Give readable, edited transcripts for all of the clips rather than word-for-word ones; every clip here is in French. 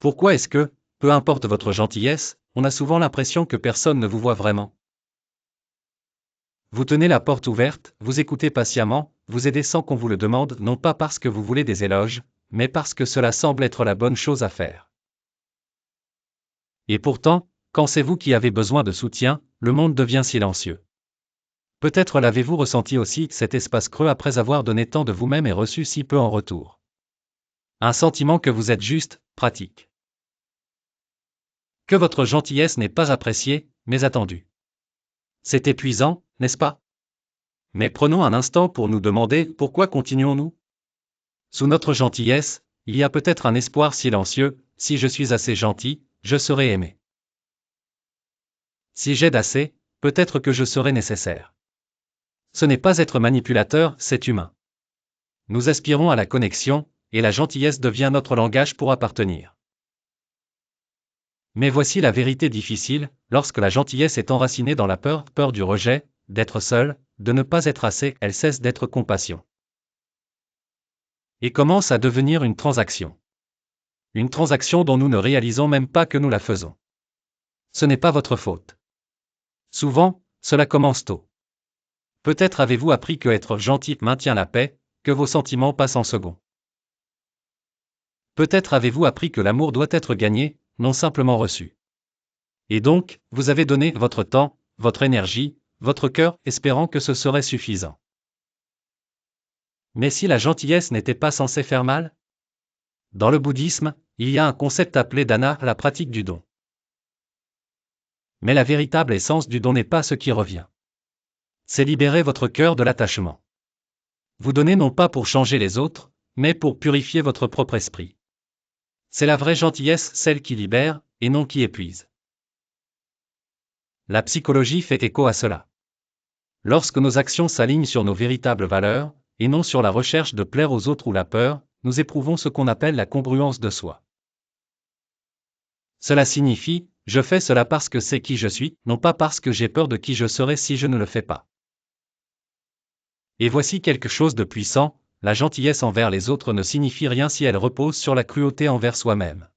Pourquoi est-ce que, peu importe votre gentillesse, on a souvent l'impression que personne ne vous voit vraiment? Vous tenez la porte ouverte, vous écoutez patiemment, vous aidez sans qu'on vous le demande, non pas parce que vous voulez des éloges, mais parce que cela semble être la bonne chose à faire. Et pourtant, quand c'est vous qui avez besoin de soutien, le monde devient silencieux. Peut-être l'avez-vous ressenti aussi, cet espace creux après avoir donné tant de vous-même et reçu si peu en retour. Un sentiment que vous êtes juste, pratique. Que votre gentillesse n'est pas appréciée, mais attendue. C'est épuisant, n'est-ce pas? Mais prenons un instant pour nous demander pourquoi continuons-nous? Sous notre gentillesse, il y a peut-être un espoir silencieux, si je suis assez gentil, je serai aimé. Si j'aide assez, peut-être que je serai nécessaire. Ce n'est pas être manipulateur, c'est humain. Nous aspirons à la connexion, et la gentillesse devient notre langage pour appartenir. Mais voici la vérité difficile, lorsque la gentillesse est enracinée dans la peur, peur du rejet, d'être seul, de ne pas être assez, elle cesse d'être compassion. Et commence à devenir une transaction. Une transaction dont nous ne réalisons même pas que nous la faisons. Ce n'est pas votre faute. Souvent, cela commence tôt. Peut-être avez-vous appris que être gentil maintient la paix, que vos sentiments passent en second. Peut-être avez-vous appris que l'amour doit être gagné, non simplement reçu. Et donc, vous avez donné votre temps, votre énergie, votre cœur, espérant que ce serait suffisant. Mais si la gentillesse n'était pas censée faire mal? Dans le bouddhisme, il y a un concept appelé dana, la pratique du don. Mais la véritable essence du don n'est pas ce qui revient. C'est libérer votre cœur de l'attachement. Vous donnez non pas pour changer les autres, mais pour purifier votre propre esprit. C'est la vraie gentillesse, celle qui libère, et non qui épuise. La psychologie fait écho à cela. Lorsque nos actions s'alignent sur nos véritables valeurs, et non sur la recherche de plaire aux autres ou la peur, nous éprouvons ce qu'on appelle la congruence de soi. Cela signifie, je fais cela parce que c'est qui je suis, non pas parce que j'ai peur de qui je serai si je ne le fais pas. Et voici quelque chose de puissant, la gentillesse envers les autres ne signifie rien si elle repose sur la cruauté envers soi-même.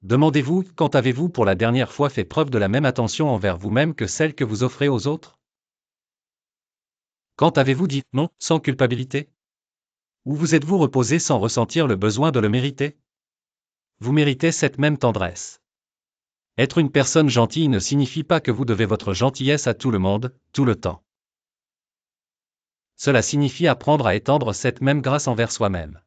Demandez-vous, quand avez-vous pour la dernière fois fait preuve de la même attention envers vous-même que celle que vous offrez aux autres? Quand avez-vous dit non, sans culpabilité? Ou vous êtes-vous reposé sans ressentir le besoin de le mériter? Vous méritez cette même tendresse. Être une personne gentille ne signifie pas que vous devez votre gentillesse à tout le monde, tout le temps. Cela signifie apprendre à étendre cette même grâce envers soi-même.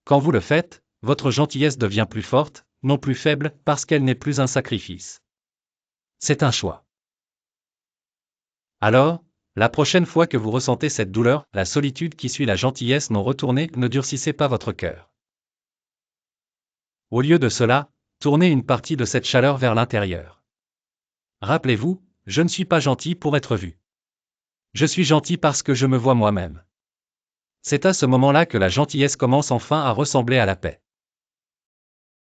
Quand vous le faites, votre gentillesse devient plus forte, non plus faible, parce qu'elle n'est plus un sacrifice. C'est un choix. Alors, la prochaine fois que vous ressentez cette douleur, la solitude qui suit la gentillesse non retournée, ne durcissez pas votre cœur. Au lieu de cela, tournez une partie de cette chaleur vers l'intérieur. Rappelez-vous, je ne suis pas gentil pour être vu. Je suis gentil parce que je me vois moi-même. C'est à ce moment-là que la gentillesse commence enfin à ressembler à la paix.